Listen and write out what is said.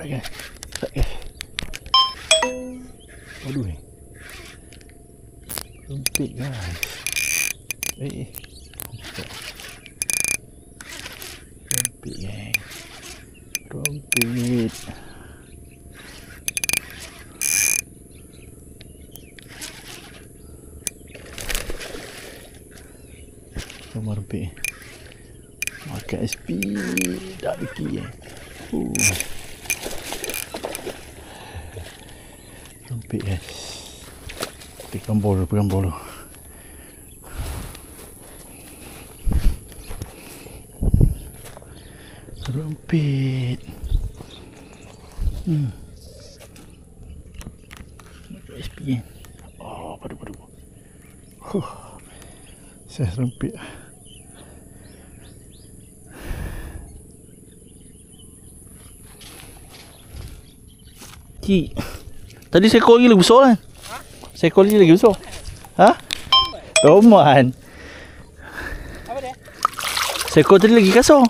guys. Aduh. Rumpit guys. Rumpit guys. Rumpit. Sama rumpit. Makan SP dah lagi Rumpit guys. Pegang bola. Rumpit. Makan SP. Oh, padu. Saya rumpit. Cik, tadi seekor lagi besar kan? Seekor lagi besar. Ha? Roman. Apa dia? Seekor tadi lagi kasar.